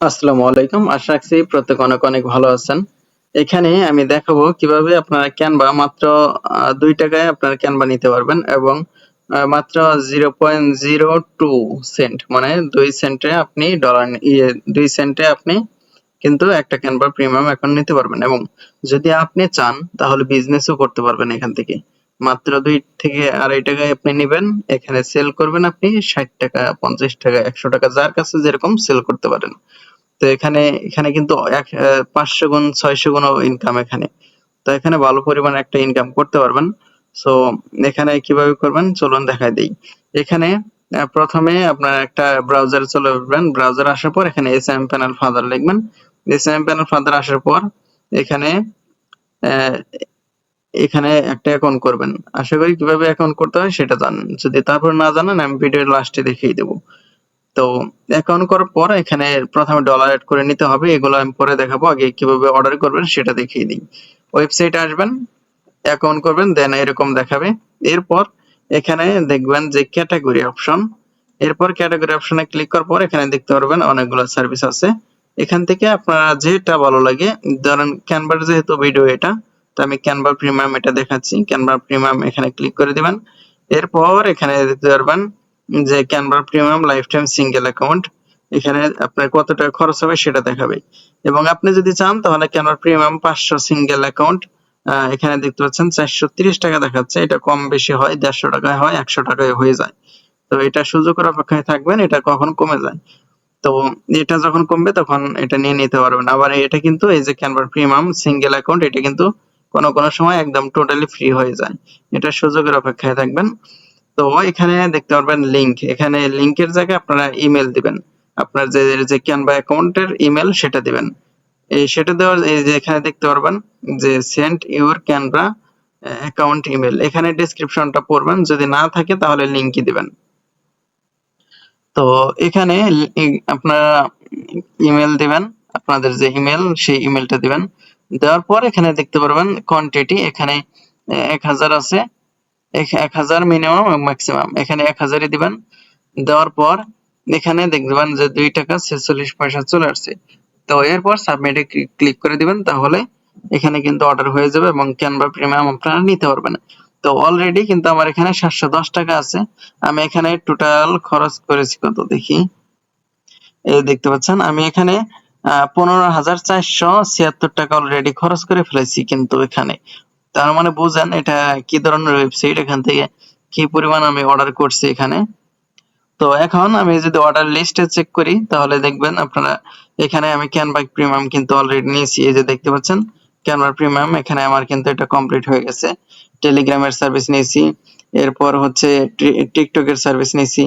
আসসালামু আলাইকুম। আশা রাখছি প্রত্যেক অনেক অনেক ভালো আছেন। এখানে আমি দেখাবো কিভাবে আপনারা ক্যানভা মাত্র ৳2 আপনারা ক্যানভা নিতে পারবেন এবং মাত্র 0.02 সেন্ট মানে 2 সেন্টে আপনি ডলার 2 সেন্টে আপনি কিন্তু একটা ক্যানভা প্রিমিয়াম অ্যাকাউন্ট নিতে পারবেন এবং যদি আপনি চান তাহলে বিজনেসও করতে পারবেন এখান থেকে। মাত্র 2 থেকে ৳2.5 আপনি নিবেন, এখানে সেল করবেন আপনি ৳60, ৳50, ৳100 যার কাছে যেরকম সেল করতে পারেন। তো এখানে এখানে কিন্তু 500 গুণ 600 গুণও ইনকাম এখানে। তো এখানে ভালো পরিমাণে একটা ইনকাম করতে পারবেন। সো এখানে কিভাবে করবেন চলুন দেখাই দেই। এখানে প্রথমে আপনার একটা ব্রাউজারে চলে আসবেন। ব্রাউজারে আসার পর এখানে এসএম প্যানেল ফাদার লিখবেন। এসএম প্যানেল ফাদার আসার পর এখানে অ্যা এখানে একটা অ্যাকাউন্ট করবেন। আশা করি কিভাবে অ্যাকাউন্ট করতে হয় সেটা জানেন। যদি তারপর না জানেন আমি ভিডিওর লাস্টে দেখিয়ে দেব। তো অ্যাকাউন্ট করার পর এখানে প্রথমে ডলার এড করে নিতে হবে। এগুলো আমি পরে দেখাবো। আগে কিভাবে অর্ডার করবেন সেটা দেখিয়ে দিই। ওয়েবসাইটে আসবেন, অ্যাকাউন্ট করবেন, দেন এরকম দেখাবে। এরপর এখানে দেখবেন যে ক্যাটেগরি অপশন। এরপর ক্যাটেগরি অপশনে ক্লিক করার পর এখানে দেখতে পারবেন অনেকগুলো সার্ভিস আছে। এখান থেকে আপনারা যেটা ভালো লাগে, ধরেন ক্যানভার যেহেতু ভিডিও এটা, তো আমি ক্যানভা প্রিমিয়াম এটা দেখাচ্ছি। ক্যানভা প্রিমিয়াম এখানে ক্লিক করে দিবেন। এরপর এখানে দেখতে পারবেন যে Canva premium life time single account. এখানে আপনার কত টাকা খরচ হবে সেটা দেখাবে এবং আপনি যদি চান তাহলে ক্যানভা প্রিমিয়াম 500 সিঙ্গেল অ্যাকাউন্ট এখানে দেখতে পাচ্ছেন ৳430 দেখাচ্ছে। এটা কম বেশি হয়, ৳150 হয়, ৳100 হয়ে যায়। তো এটা সুযোগের অপেক্ষায় থাকবেন, এটা কখন কমে যায়। তো এটা যখন কমবে তখন এটা নিয়ে নিতে পারবেন। আবার এটা কিন্তু এই যে ক্যানভা প্রিমিয়াম সিঙ্গেল অ্যাকাউন্ট এটা কিন্তু কোনো সময় একদম টোটালি ফ্রি হয়ে যায়। এটা সুযোগের অপেক্ষায় থাকবেন। তো এখানে দেখতে পারবেন লিংক। এখানে লিংকের জায়গায় আপনারা ইমেল দিবেন। আপনার যে ক্যানভা অ্যাকাউন্টের ইমেল সেটা দিবেন। সেটা দেওয়ার এই যে এখানে দেখতে পারবেন যে send your Canva account email. এখানে ডেসক্রিপশনটা পড়বেন। যদি না থাকে তাহলে লিংকই দিবেন। তো এখানে আপনারা ইমেল দিবেন। আপনাদের যে ইমেল সেই ইমেলটা দিবেন। দেওয়ার পর এখানে দেখতে পারবেন কোয়ান্টিটি এখানে 1000 আছে। 1000 মিনিমাম এবং ম্যাক্সিমাম। এখানে 1000 ই দিবেন। দেওয়ার পর এখানে দেখবেন যে ৳2.46 চলে আসছে। তো এরপর সাবমিটে ক্লিক করে দিবেন, তাহলে এখানে কিন্তু অর্ডার হয়ে যাবে এবং ক্যানভা প্রিমিয়াম আপনারা নিতে পারবেন। তো অলরেডি কিন্তু আমার এখানে ৳710 আছে। আমি এখানে টোটাল খরচ করেছি কত দেখি। এই দেখতে পাচ্ছেন আমি এখানে ৳15,476 অলরেডি খরচ করে ফেলেছি কিন্তু এখানে। তার মানে বুঝেন এটা কি ধরনের ওয়েবসাইট, এখান থেকে কি পরিমাণ আমি অর্ডার করছি এখানে। তো এখন আমি যদি অর্ডার লিস্টে চেক করি তাহলে দেখবেন আপনারা এখানে আমি ক্যানভা প্রিমিয়াম কিন্তু অলরেডি নিয়েছি। এই যে দেখতে পাচ্ছেন ক্যানভা প্রিমিয়াম এখানে আমার কিন্তু এটা কমপ্লিট হয়ে গেছে। টেলিগ্রামের সার্ভিস নিয়েছি, এরপর হচ্ছে টিকটকের সার্ভিস নিয়েছি।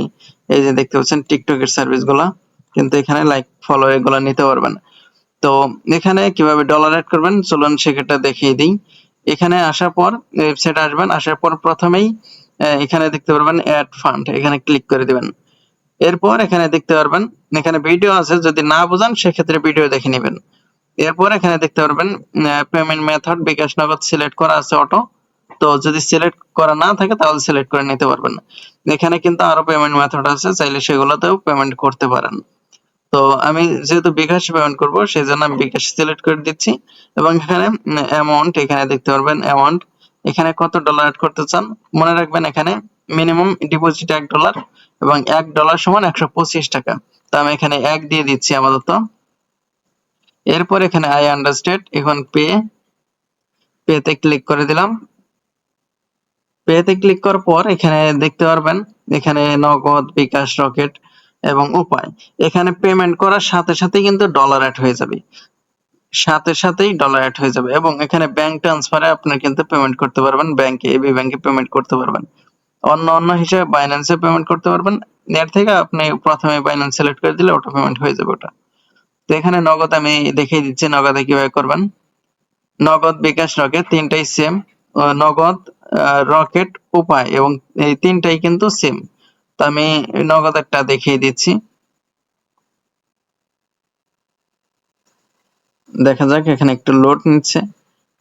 এই যে দেখতে পাচ্ছেন টিকটকের সার্ভিসগুলা কিন্তু এখানে লাইক ফলো এগুলা নিতে পারবেন। তো এখানে কিভাবে ডলার এড করবেন চলুন সেটা দেখিয়ে দিই। এখানে আসার পর ওয়েবসাইটে আসবেন, আসার পর প্রথমেই এখানে দেখতে পারবেন অ্যাড ফান্ড, এখানে ক্লিক করে দিবেন। এরপর এখানে দেখতে পারবেন এখানে ভিডিও আছে, যদি না বোঝেন সেক্ষেত্রে ভিডিও দেখে নেবেন। এরপর এখানে দেখতে পারবেন পেমেন্ট মেথড বিকাশ নগদ সিলেক্ট করা আছে অটো। তো যদি সিলেক্ট করা না থাকে তাহলে সিলেক্ট করে নিতে পারবেন। এখানে কিন্তু আরো পেমেন্ট মেথড আছে, চাইলে সেগুলোতেও পেমেন্ট করতে পারেন। তো আমি যেহেতু বিকাশ পেমেন্ট করব সেজন্য আমি বিকাশ সিলেক্ট করে দিচ্ছি এবং এখানে অ্যামাউন্ট এখানে দেখতে পারবেন অ্যামাউন্ট এখানে কত ডলার অ্যাড করতে চান মনে রাখবেন। এখানে মিনিমাম ডিপোজিট $1 এবং $1 সমান ৳125। তো আমি এখানে 1 দিয়ে দিচ্ছি আপাতত। এরপর এখানে আই আন্ডারস্ট্যান্ড, এখন পেতে ক্লিক করে দিলাম। পেতে ক্লিক করার পর এখানে দেখতে পারবেন এখানে নগদ, বিকাশ, রকেট এবং উপায়। এখানে পেমেন্ট করার সাথে সাথেই কিন্তু ডলার অ্যাড হয়ে যাবে। সাথেই ডলার অ্যাড হয়ে যাবে এবং এখানে ব্যাংক ট্রান্সফারে আপনি কিন্তু পেমেন্ট করতে পারবেন। ব্যাংকে এবি ব্যাংকে পেমেন্ট করতে পারবেন। অন্য হিসেবে বাইন্যান্সে পেমেন্ট করতে পারবেন। এর থেকে আপনি প্রথমে বাইন্যান্স সিলেক্ট করে দিলে অটো পেমেন্ট হয়ে যাবে ওটা। তো এখানে নগদ আমি দেখিয়ে দিচ্ছি নগদে কিভাবে করবেন। নগদ, বিকাশ, রকেট তিনটাই সেম। নগদ, রকেট, উপায় এবং এই তিনটাই কিন্তু সেম। তো আমি নগদেরটা দেখিয়ে দিচ্ছি। দেখা যাক, এখানে একটু লোড নিচ্ছে।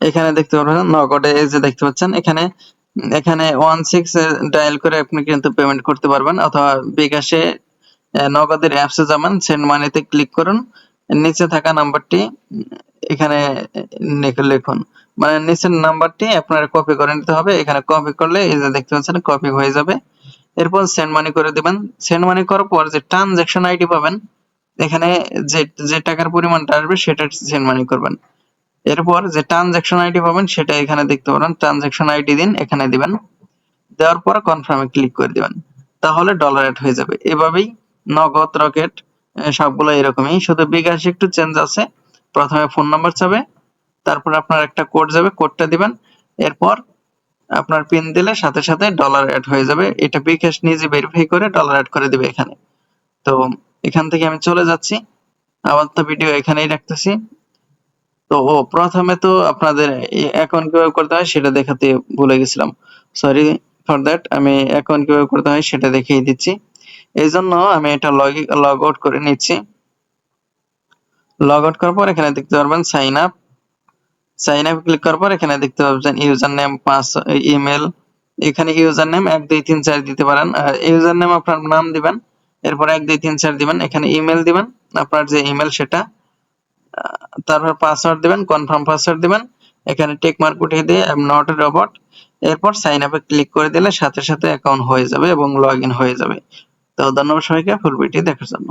এখানে দেখতে পাচ্ছেন নগদে এই যে দেখতে পাচ্ছেন এখানে এখানে 16 ডায়াল করে আপনি কিন্তু পেমেন্ট করতে পারবেন, অথবা বিকাশে নগদের অ্যাপসে যাবেন, সেন্ড মানিতে ক্লিক করুন। নিচে থাকা নাম্বারটি এখানে লিখুন। মানে নিচের নাম্বারটি আপনার কপি করে নিতে হবে। এখানে কপি করলে এই যে দেখতে পাচ্ছেন কপি হয়ে যাবে। এরপর সেন্ড মানি করে দিবেন। সেন্ড মানি করার পর যে ট্রানজাকশন আইডি পাবেন, এখানে যে যে টাকার পরিমাণটা আসবে সেটা সেন্ড মানি করবেন। এরপর যে ট্রানজাকশন আইডি পাবেন সেটা এখানে দেখতে পারেন, ট্রানজাকশন আইডি দিন, এখানে দিবেন। দেওয়ার পর কনফার্মে ক্লিক করে দিবেন। তাহলে ডলার অ্যাড হয়ে যাবে। এভাবেই নগদ, রকেট সবগুলো এরকমই, শুধু বিকাশে একটু চেঞ্জ আছে। প্রথমে ফোন নাম্বার চাবে, তারপর আপনার একটা কোড যাবে, কোডটা দিবেন। এরপর আপনার পিন দিলে সাথে সাথে ডলার অ্যাড হয়ে যাবে। এটা বিকাশ নিজে ভেরিফাই করে ডলার অ্যাড করে দিবে এখানে। তো এখান থেকে আমি চলে যাচ্ছি, আপাতত ভিডিও এখানেই রাখতেছি। তো প্রথমে তো আপনাদের অ্যাকাউন্ট কিভাবে করতে হয় সেটা দেখাতে ভুলে গেছিলাম, সরি ফর দ্যাট। আমি অ্যাকাউন্ট কিভাবে করতে হয় সেটা দেখিয়ে দিচ্ছি। এই জন্য আমি এটা লগ আউট করে নিচ্ছি। লগ আউট করার পর এখানে দেখতে পারবেন sign up. Sign up click করার পর এখানে দেখতে পাবেন ইউজার নেম, ইমেল। এখানে ইউজার নেম 1 2 3 4 দিতে পারেন। ইউজার নেম আপনার নাম দিবেন, এরপর 1 2 3 4 দিবেন। এখানে ইমেল দিবেন, আপনার যে ইমেল সেটা। তারপর পাসওয়ার্ড দিবেন, কনফার্ম পাসওয়ার্ড দিবেন। এখানে টিক মার্ক উঠিয়ে দিয়ে I am not a robot. এরপর সাইন আপে ক্লিক করে দিলে সাথে সাথে অ্যাকাউন্ট হয়ে যাবে এবং লগ ইন হয়ে যাবে। তো ধন্যবাদ সবাইকে ফুল ভিডিও দেখার জন্য।